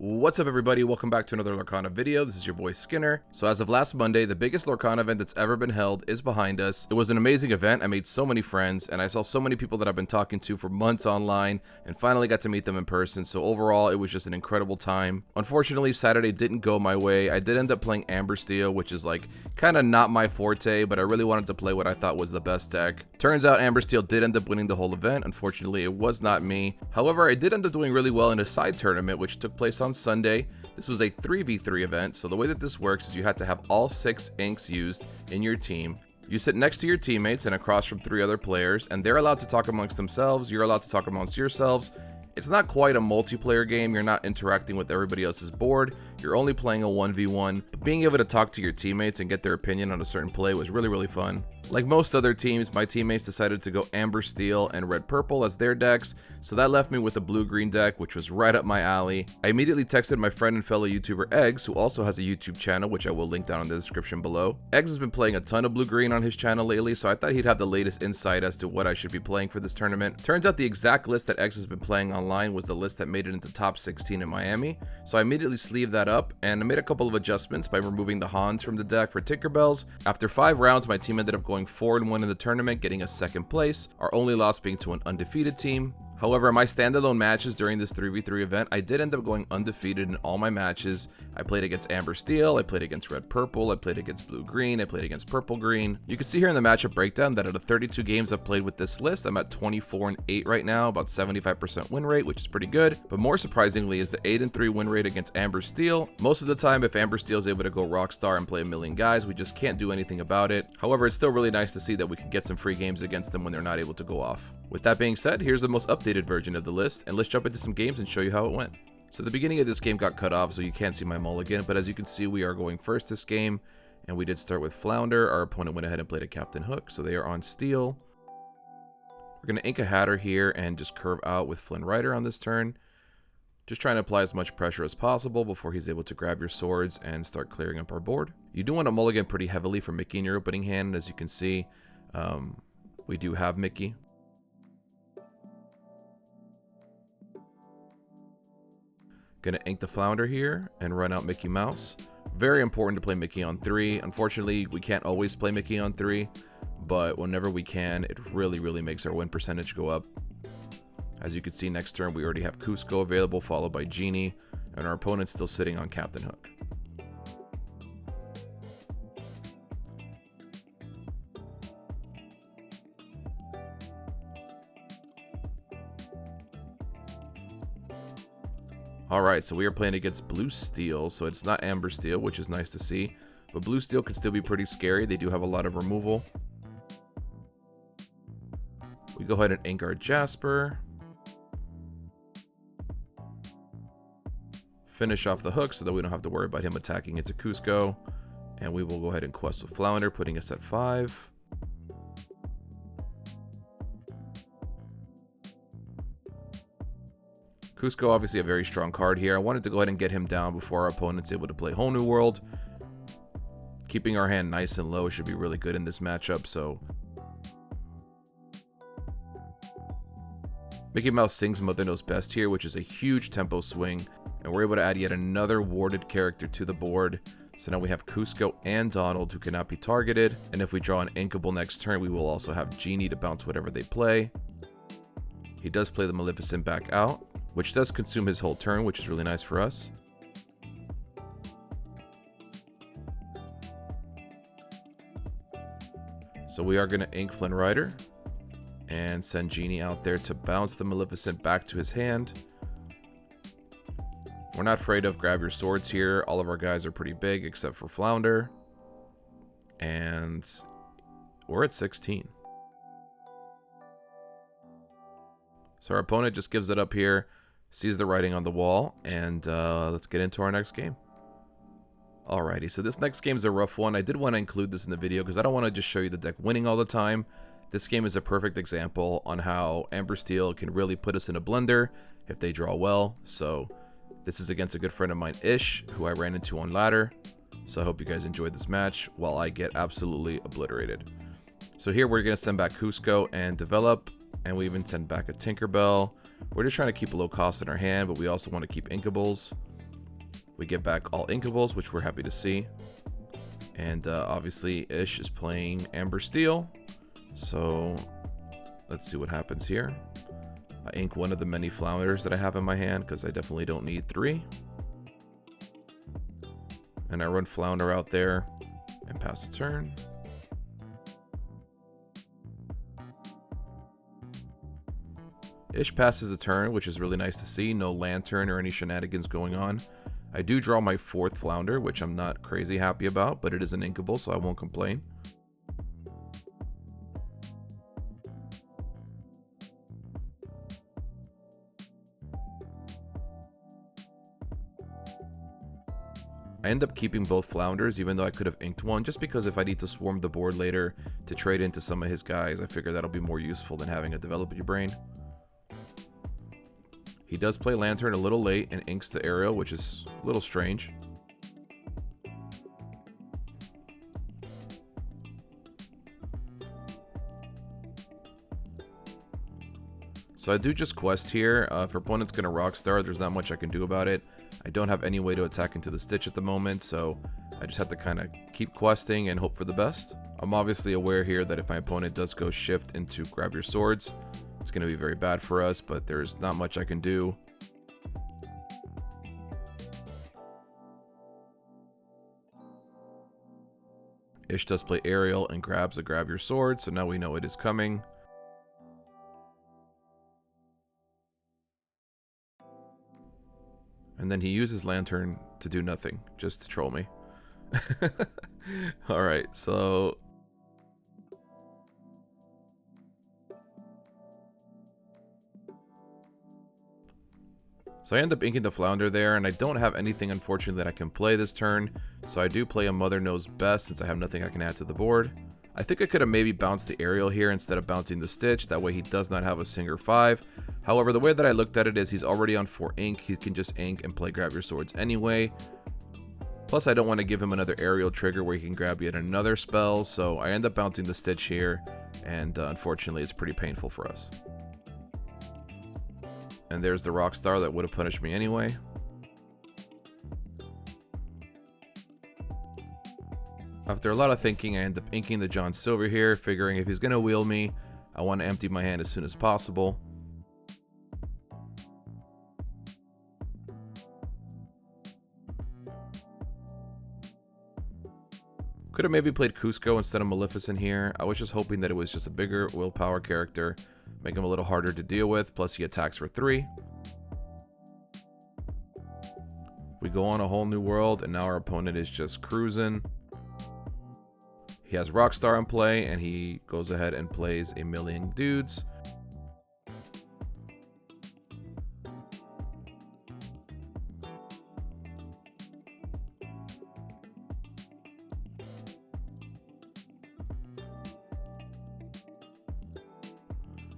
What's up everybody, welcome back to another Lorcana video. This is your boy Skinner. So as of last Monday, the biggest Lorcana event that's ever been held is behind us. It was an amazing event. I made so many friends and I saw so many people that I've been talking to for months online and finally got to meet them in person. So overall, it was just an incredible time. Unfortunately, Saturday didn't go my way. I did end up playing Amber Steel, which is like kind of not my forte, but I really wanted to play what I thought was the best deck. Turns out Amber Steel did end up winning the whole event. Unfortunately, it was not me. However, I did end up doing really well in a side tournament, which took place on Sunday. This was a 3v3 event, so the way that this works is you have to have all 6 inks used in your team. You sit next to your teammates and across from 3 other players, and they're allowed to talk amongst themselves, you're allowed to talk amongst yourselves. It's not quite a multiplayer game, you're not interacting with everybody else's board, you're only playing a 1v1, but being able to talk to your teammates and get their opinion on a certain play was really fun. Like most other teams, my teammates decided to go Amber Steel and Red Purple as their decks, so that left me with a Blue-Green deck, which was right up my alley. I immediately texted my friend and fellow YouTuber Eggs, who also has a YouTube channel, which I will link down in the description below. Eggs has been playing a ton of Blue-Green on his channel lately, so I thought he'd have the latest insight as to what I should be playing for this tournament. Turns out the exact list that Eggs has been playing online was the list that made it into top 16 in Miami, so I immediately sleeved that up, and I made a couple of adjustments by removing the Hans from the deck for Tinkerbells. After 5 rounds, my team ended up going 4-1 in the tournament, getting a 2nd place, our only loss being to an undefeated team. However, in my standalone matches during this 3v3 event, I did end up going undefeated in all my matches. I played against Amber Steel, I played against Red Purple, I played against Blue Green, I played against Purple Green. You can see here in the matchup breakdown that out of 32 games I've played with this list, I'm at 24-8 right now, about 75% win rate, which is pretty good. But more surprisingly is the 8-3 win rate against Amber Steel. Most of the time, if Amber Steel is able to go Rockstar and play a million guys, we just can't do anything about it. However, it's still really nice to see that we can get some free games against them when they're not able to go off. With that being said, here's the most updated version of the list, and let's jump into some games and show you how it went. So the beginning of this game got cut off, so you can't see my mulligan, but as you can see, we are going first this game, and we did start with Flounder. Our opponent went ahead and played a Captain Hook, so they are on Steel. We're going to ink a Hatter here and just curve out with Flynn Rider on this turn. Just trying to apply as much pressure as possible before he's able to grab your swords and start clearing up our board. You do want to mulligan pretty heavily for Mickey in your opening hand, as you can see, we do have Mickey. Gonna ink the Flounder here and run out Mickey Mouse. Very important to play Mickey on 3. Unfortunately, we can't always play Mickey on 3, but whenever we can, it really makes our win percentage go up. As you can see, next turn we already have Cusco available, followed by Genie, and our opponent's still sitting on Captain Hook. Alright, so we are playing against Blue Steel, so it's not Amber Steel, which is nice to see. But Blue Steel can still be pretty scary. They do have a lot of removal. We go ahead and ink our Jasper. Finish off the hook so that we don't have to worry about him attacking into Cusco. And we will go ahead and quest with Flounder, putting us at 5. Cusco, obviously a very strong card here. I wanted to go ahead and get him down before our opponent's able to play Whole New World. Keeping our hand nice and low should be really good in this matchup, so... Mickey Mouse sings Mother Knows Best here, which is a huge tempo swing. And we're able to add yet another warded character to the board. So now we have Cusco and Donald who cannot be targeted. And if we draw an Inkable next turn, we will also have Genie to bounce whatever they play. He does play the Maleficent back out, which does consume his whole turn, which is really nice for us. So we are going to ink Flynn Rider and send Genie out there to bounce the Maleficent back to his hand. We're not afraid of grab your swords here. All of our guys are pretty big except for Flounder. And we're at 16. So our opponent just gives it up here, sees the writing on the wall, and let's get into our next game. Alrighty, so this next game is a rough one. I did want to include this in the video because I don't want to just show you the deck winning all the time. This game is a perfect example on how Amber Steel can really put us in a blender if they draw well. So this is against a good friend of mine, Ish, who I ran into on ladder. So I hope you guys enjoyed this match while I get absolutely obliterated. So here we're going to send back Cusco and develop. And we even send back a Tinkerbell. We're just trying to keep a low cost in our hand, but we also want to keep Inkables. We get back all inkables, which we're happy to see. And obviously Ish is playing Amber Steel. So let's see what happens here. I ink one of the many flounders that I have in my hand because I definitely don't need 3. And I run flounder out there and pass the turn. Ish passes the turn, which is really nice to see. No lantern or any shenanigans going on. I do draw my 4th flounder, which I'm not crazy happy about, but it is an inkable, so I won't complain. I end up keeping both flounders, even though I could have inked one, just because if I need to swarm the board later to trade into some of his guys, I figure that'll be more useful than having a develop your brain. He does play Lantern a little late and inks the aerial, which is a little strange. So I do just quest here. If opponent's going to Rockstar, there's not much I can do about it. I don't have any way to attack into the Stitch at the moment, so I just have to kind of keep questing and hope for the best. I'm obviously aware here that if my opponent does go shift into Grab Your Swords, it's going to be very bad for us, but there's not much I can do. Ish does play aerial and grabs a Grab Your Sword, so now we know it is coming. And then he uses Lantern to do nothing, just to troll me. Alright, so... So I end up inking the Flounder there, and I don't have anything, unfortunately, that I can play this turn. So I do play a Mother Knows Best, since I have nothing I can add to the board. I think I could have maybe bounced the aerial here instead of bouncing the Stitch. That way he does not have a Singer 5. However, the way that I looked at it is he's already on 4 ink. He can just ink and play Grab Your Swords anyway. Plus, I don't want to give him another aerial trigger where he can grab yet another spell. So I end up bouncing the Stitch here. And unfortunately, it's pretty painful for us. And there's the Rockstar that would have punished me anyway. After a lot of thinking, I end up inking the John Silver here, figuring if he's going to wheel me, I want to empty my hand as soon as possible. Could have maybe played Cusco instead of Maleficent here. I was just hoping that it was just a bigger willpower character, make him a little harder to deal with, plus he attacks for 3. We go on a whole new world, and now our opponent is just cruising. He has Rockstar in play, and he goes ahead and plays a million dudes.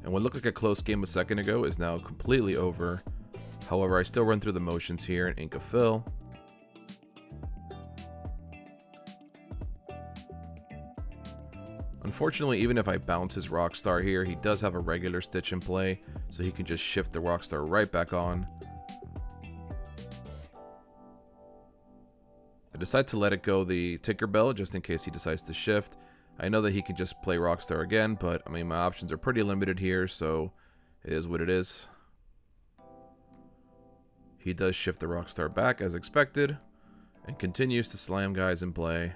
And what looked like a close game a second ago is now completely over. However, I still run through the motions here and ink a fill. Unfortunately, even if I bounce his Rockstar here, he does have a regular Stitch in play, so he can just shift the Rockstar right back on. I decide to let it go the Tinkerbell just in case he decides to shift. I know that he can just play Rockstar again, but I mean my options are pretty limited here, so it is what it is. He does shift the Rockstar back as expected, and continues to slam guys in play.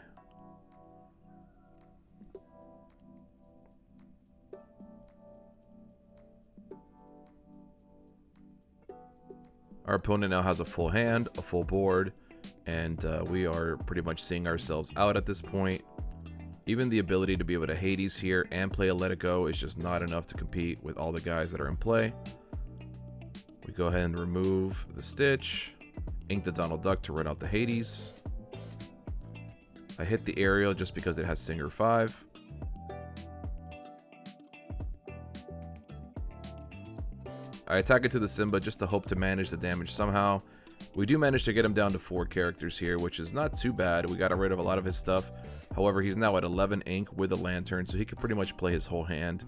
Our opponent now has a full hand, a full board, and we are pretty much seeing ourselves out at this point. Even the ability to be able to Hades here and play a Let It Go is just not enough to compete with all the guys that are in play. We go ahead and remove the Stitch, ink the Donald Duck to run out the Hades. I hit the aerial just because it has Singer 5. I attack it to the Simba just to hope to manage the damage somehow. We do manage to get him down to 4 characters here, which is not too bad. We got rid of a lot of his stuff. However, he's now at 11 ink with a Lantern, so he can pretty much play his whole hand.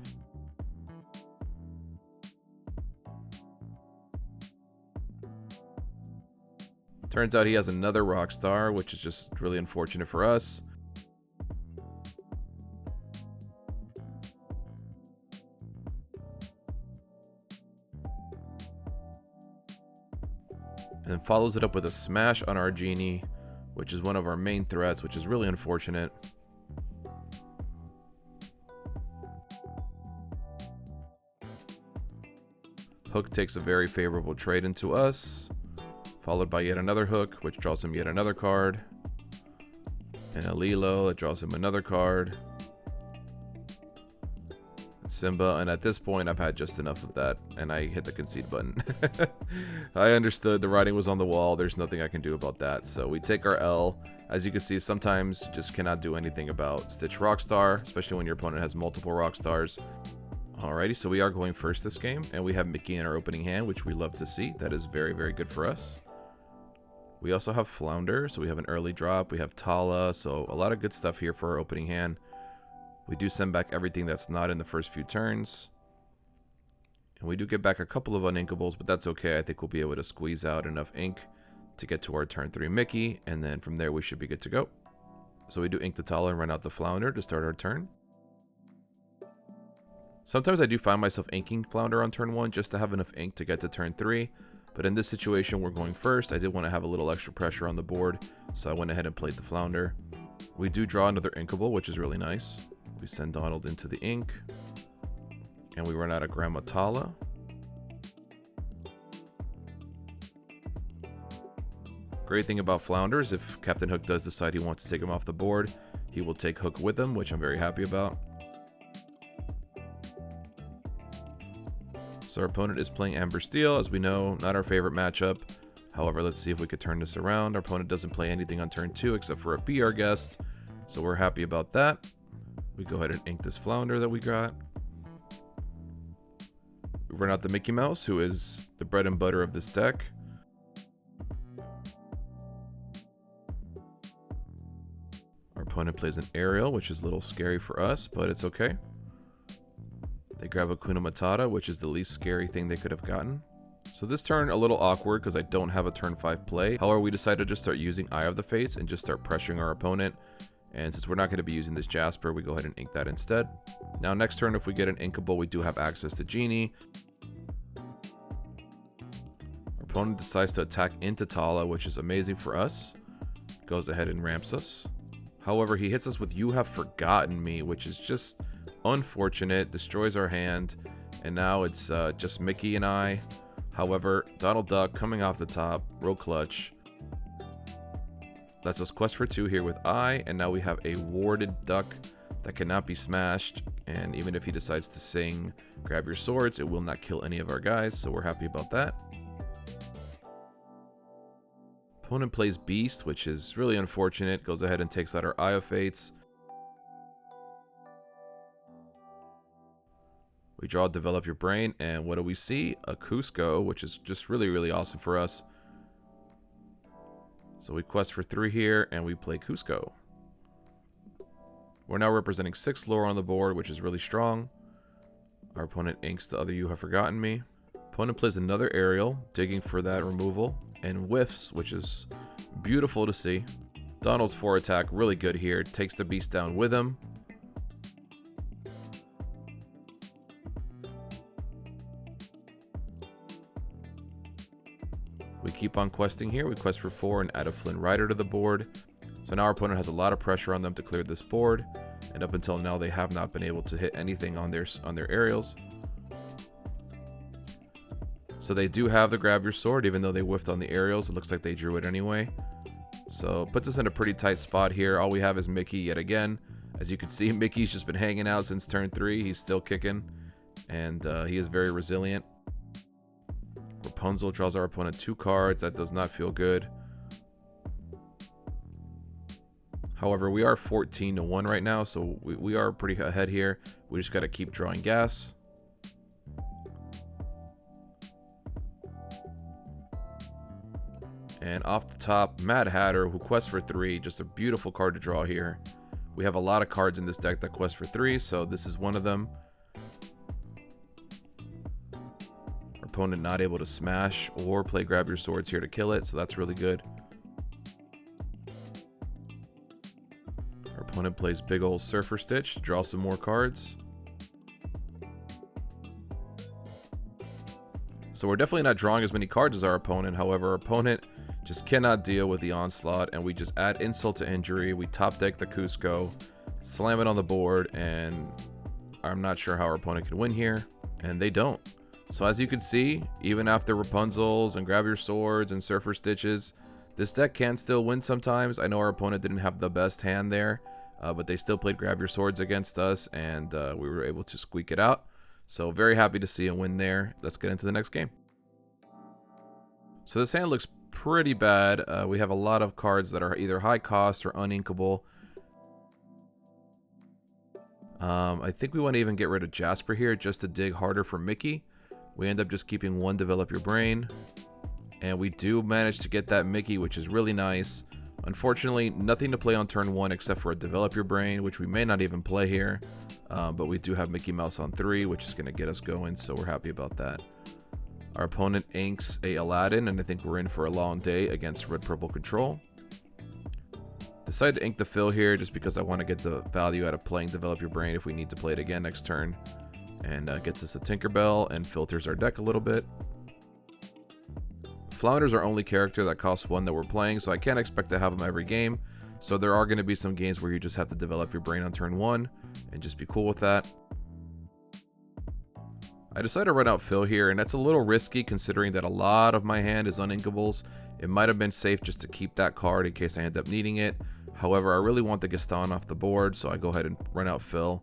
Turns out he has another Rockstar, which is just really unfortunate for us. And then follows it up with a smash on our Genie, which is one of our main threats, which is really unfortunate. Hook takes a very favorable trade into us, followed by yet another hook, which draws him yet another card. And a Lilo, that draws him another card. Simba, and at this point I've had just enough of that, and I hit the concede button. I understood the writing was on the wall, there's nothing I can do about that, so we take our L. As you can see, sometimes you just cannot do anything about Stitch Rockstar, especially when your opponent has multiple Rockstars. Alrighty, so we are going first this game, and we have Mickey in our opening hand, which we love to see. That is very, very good for us. We also have Flounder, so we have an early drop. We have Tala, so a lot of good stuff here for our opening hand. We do send back everything that's not in the first few turns. And we do get back a couple of uninkables, but that's okay. I think we'll be able to squeeze out enough ink to get to our turn 3 Mickey, and then from there we should be good to go. So we do ink the Tala and run out the Flounder to start our turn. Sometimes I do find myself inking Flounder on turn 1 just to have enough ink to get to turn 3. But in this situation, we're going first. I did want to have a little extra pressure on the board, so I went ahead and played the Flounder. We do draw another inkable, which is really nice. We send Donald into the ink, and we run out of Grandma Tala. Great thing about Flounder is if Captain Hook does decide he wants to take him off the board, he will take Hook with him, which I'm very happy about. So our opponent is playing Amber Steel, as we know, not our favorite matchup. However, let's see if we could turn this around. Our opponent doesn't play anything on turn 2 except for a Be Our Guest, so we're happy about that. We go ahead and ink this Flounder that we got. We run out the Mickey Mouse, who is the bread and butter of this deck. Our opponent plays an Ariel, which is a little scary for us, but it's okay. They grab a Kuna Matata, which is the least scary thing they could have gotten. So this turn a little awkward because I don't have a turn 5 play. However, we decided to just start using Eye of the Fates and just start pressuring our opponent. And since we're not going to be using this Jasper, we go ahead and ink that instead. Now next turn, if we get an inkable, we do have access to Genie. Our opponent decides to attack into Tala, which is amazing for us. Goes ahead and ramps us. However, he hits us with You Have Forgotten Me, which is just unfortunate, destroys our hand, and now it's just Mickey and I. However, Donald Duck coming off the top, real clutch. Lets us quest for 2 here with I, and now we have a warded duck that cannot be smashed, and even if he decides to sing Grab Your Swords, it will not kill any of our guys, so we're happy about that. Opponent plays Beast, which is really unfortunate, goes ahead and takes out our Eye of Fates. We draw Develop Your Brain, and what do we see? A Cusco, which is just really, really awesome for us. So we quest for 3 here, and we play Cusco. We're now representing 6 lore on the board, which is really strong. Our opponent inks the other You Have Forgotten Me. Opponent plays another Ariel, digging for that removal, and whiffs, which is beautiful to see. Donald's 4 attack, really good here, takes the beast down with him. We keep on questing here. We quest for 4 and add a Flynn Rider to the board. So now our opponent has a lot of pressure on them to clear this board. And up until now, they have not been able to hit anything on their aerials. So they do have the Grab Your Sword, even though they whiffed on the aerials. It looks like they drew it anyway. So puts us in a pretty tight spot here. All we have is Mickey yet again. As you can see, Mickey's just been hanging out since turn 3. He's still kicking. And he is very resilient. Rapunzel draws our opponent 2 cards. That does not feel good. However, we are 14-1 right now, so we are pretty ahead here. We just got to keep drawing gas. And off the top, Mad Hatter, who quests for 3. Just a beautiful card to draw here. We have a lot of cards in this deck that quest for 3, so this is one of them. Opponent not able to smash or play Grab Your Swords here to kill it, so that's really good. Our opponent plays big old Surfer Stitch to draw some more cards. So we're definitely not drawing as many cards as our opponent. However, our opponent just cannot deal with the onslaught, and we just add insult to injury. We top deck the Cusco, slam it on the board, and I'm not sure how our opponent can win here, and they don't. So as you can see, even after Rapunzels and Grab Your Swords and Surfer Stitches, this deck can still win sometimes. I know our opponent didn't have the best hand there, but they still played Grab Your Swords against us, and we were able to squeak it out. So very happy to see a win there. Let's get into the next game. So this hand looks pretty bad. We have a lot of cards that are either high cost or uninkable. I think we want to even get rid of Jasper here just to dig harder for Mickey. We end up just keeping one Develop Your Brain. And we do manage to get that Mickey, which is really nice. Unfortunately, nothing to play on turn 1 except for a Develop Your Brain, which we may not even play here. But we do have Mickey Mouse on 3, which is going to get us going, so we're happy about that. Our opponent inks a Aladdin, and I think we're in for a long day against Red Purple Control. Decide to ink the Fill here just because I want to get the value out of playing Develop Your Brain if we need to play it again next turn. And gets us a Tinkerbell and filters our deck a little bit. Flounder's our only character that costs 1 that we're playing, so I can't expect to have him every game. So there are going to be some games where you just have to Develop Your Brain on turn 1 and just be cool with that. I decided to run out Phil here, and that's a little risky considering that a lot of my hand is uninkables. It might have been safe just to keep that card in case I end up needing it. However, I really want the Gaston off the board, so I go ahead and run out Phil.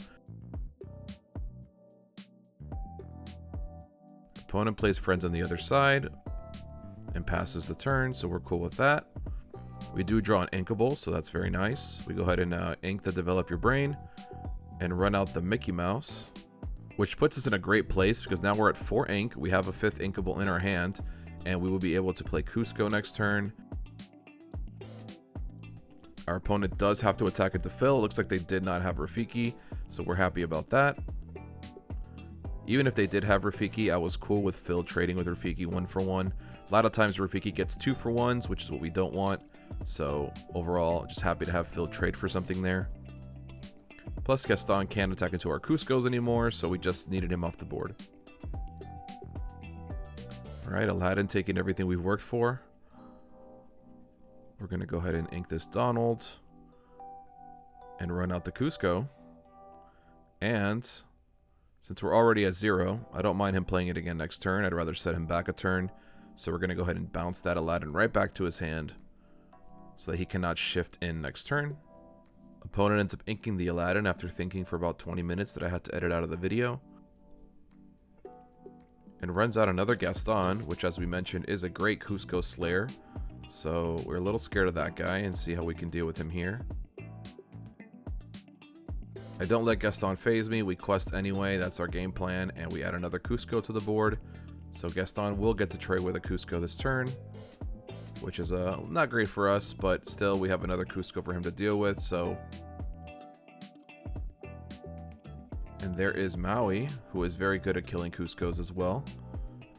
Opponent plays Friends on the other side and passes the turn, so we're cool with that. We do draw an inkable, so that's very nice. We go ahead and ink the Develop Your Brain and run out the Mickey Mouse, which puts us in a great place because now we're at 4 ink. We have a 5th inkable in our hand, and we will be able to play Cusco next turn. Our opponent does have to attack it to fill. It looks like they did not have Rafiki, so we're happy about that. Even if they did have Rafiki, I was cool with Phil trading with Rafiki 1 for 1. A lot of times Rafiki gets 2 for 1s, which is what we don't want. So overall, just happy to have Phil trade for something there. Plus Gaston can't attack into our Cuscos anymore, so we just needed him off the board. Alright, Aladdin taking everything we've worked for. We're going to go ahead and ink this Donald and run out the Cusco. And since we're already at 0, I don't mind him playing it again next turn. I'd rather set him back a turn. So we're going to go ahead and bounce that Aladdin right back to his hand so that he cannot shift in next turn. Opponent ends up inking the Aladdin after thinking for about 20 minutes that I had to edit out of the video. And runs out another Gaston, which as we mentioned is a great Cusco Slayer. So we're a little scared of that guy and see how we can deal with him here. I don't let Gaston phase me. We quest anyway. That's our game plan. And we add another Cusco to the board. So Gaston will get to trade with a Cusco this turn, which is not great for us, but still we have another Cusco for him to deal with. So, and there is Maui, who is very good at killing Cuscos as well,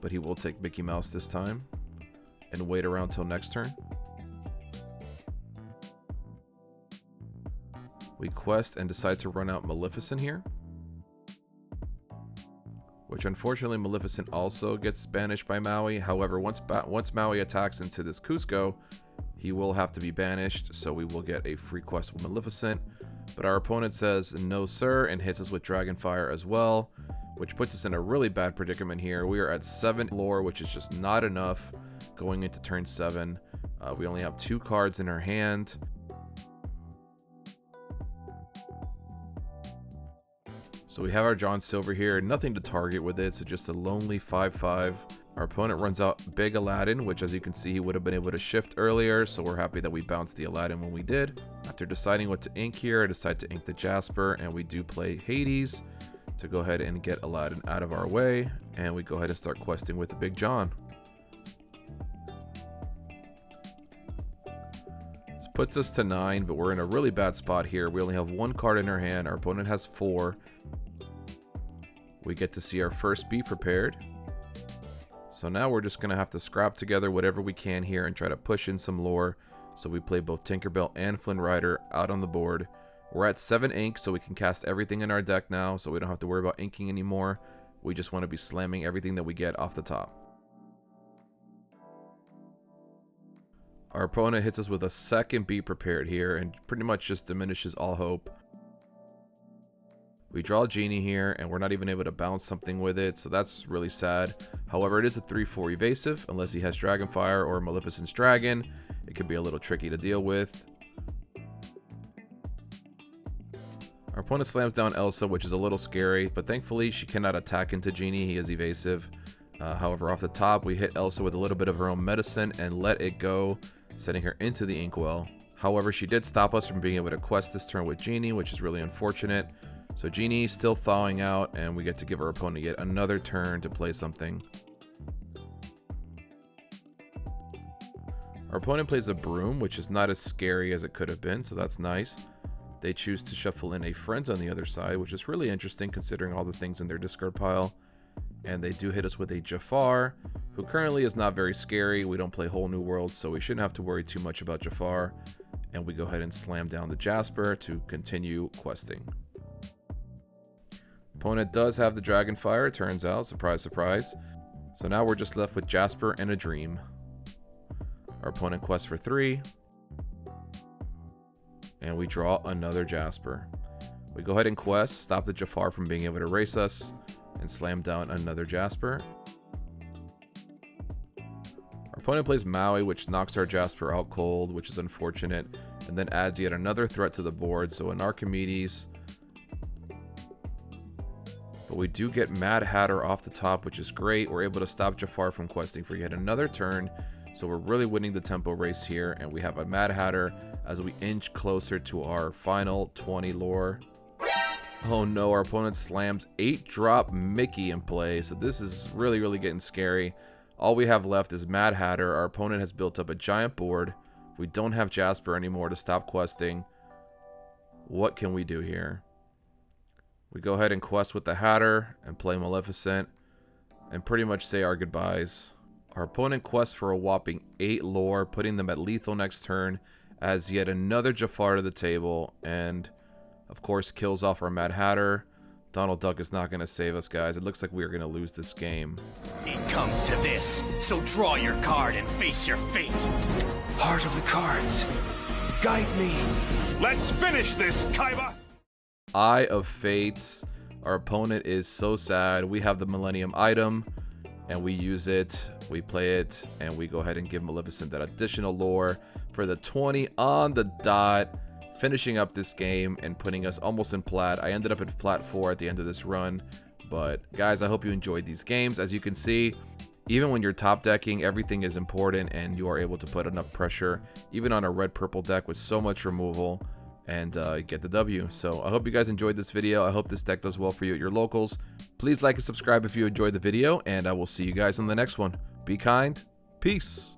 but he will take Mickey Mouse this time and wait around till next turn. We quest and decide to run out Maleficent here, which unfortunately Maleficent also gets banished by Maui. However, once Maui attacks into this Cusco, he will have to be banished, so we will get a free quest with Maleficent. But our opponent says no sir and hits us with Dragonfire as well, which puts us in a really bad predicament here. We are at 7 lore, which is just not enough going into turn 7. We only have 2 cards in our hand. So we have our John Silver here, nothing to target with it, so just a lonely 5/5. Our opponent runs out Big Aladdin, which as you can see he would have been able to shift earlier, so we're happy that we bounced the Aladdin when we did. After deciding what to ink here, I decide to ink the Jasper, and we do play Hades to go ahead and get Aladdin out of our way, and we go ahead and start questing with the Big John. This puts us to 9, but we're in a really bad spot here. We only have 1 card in our hand, our opponent has 4. We get to see our first Be Prepared. So now we're just going to have to scrap together whatever we can here and try to push in some lore. So we play both Tinkerbell and Flynn Rider out on the board We're at 7 ink, so we can cast everything in our deck now, so we don't have to worry about inking anymore. We just want to be slamming everything that we get off the top. Our opponent hits us with a second Be Prepared here and pretty much just diminishes all hope. We draw a Genie here, and we're not even able to bounce something with it, so that's really sad. However, it is a 3/4 evasive, unless he has Dragonfire or Maleficent's Dragon. It could be a little tricky to deal with. Our opponent slams down Elsa, which is a little scary, but thankfully she cannot attack into Genie. He is evasive. However, off the top, we hit Elsa with a little bit of her own medicine and let it go, sending her into the Inkwell. However, she did stop us from being able to quest this turn with Genie, which is really unfortunate. So Genie still thawing out, and we get to give our opponent yet another turn to play something. Our opponent plays a Broom, which is not as scary as it could have been, so that's nice. They choose to shuffle in a Friends on the other side, which is really interesting considering all the things in their discard pile. And they do hit us with a Jafar, who currently is not very scary. We don't play Whole New World, so we shouldn't have to worry too much about Jafar. And we go ahead and slam down the Jasper to continue questing. Opponent does have the Dragonfire, it turns out. Surprise, surprise. So now we're just left with Jasper and a Dream. Our opponent quests for 3. And we draw another Jasper. We go ahead and quest, stop the Jafar from being able to race us, and slam down another Jasper. Our opponent plays Maui, which knocks our Jasper out cold, which is unfortunate, and then adds yet another threat to the board, so an Archimedes. But we do get Mad Hatter off the top, which is great. We're able to stop Jafar from questing for yet another turn, so we're really winning the tempo race here, and we have a Mad Hatter as we inch closer to our final 20 lore. Oh no, our opponent slams 8-drop Mickey in play, so this is really getting scary. All we have left is Mad Hatter. Our opponent has built up a giant board. We don't have Jasper anymore to stop questing. What can we do here? We go ahead and quest with the Hatter and play Maleficent and pretty much say our goodbyes. Our opponent quests for a whopping 8 lore, putting them at lethal next turn, adds yet another Jafar to the table, and of course kills off our Mad Hatter. Donald Duck is not going to save us, guys. It looks like we are going to lose this game. It comes to this, so draw your card and face your fate. Heart of the cards, guide me. Let's finish this, Kaiba! Eye of Fates. Our opponent is so sad. We have the Millennium item, and we use it. We play it, and we go ahead and give Maleficent that additional lore for the 20 on the dot, finishing up this game and putting us almost in plat. I ended up at plat 4 at the end of this run. But guys, I hope you enjoyed these games. As you can see, even when you're top decking, everything is important, and you are able to put enough pressure, even on a red-purple deck with so much removal, and get the W. So I hope you guys enjoyed this video. I hope this deck does well for you at your locals. Please like and subscribe if you enjoyed the video, and I will see you guys on the next one. Be kind. Peace.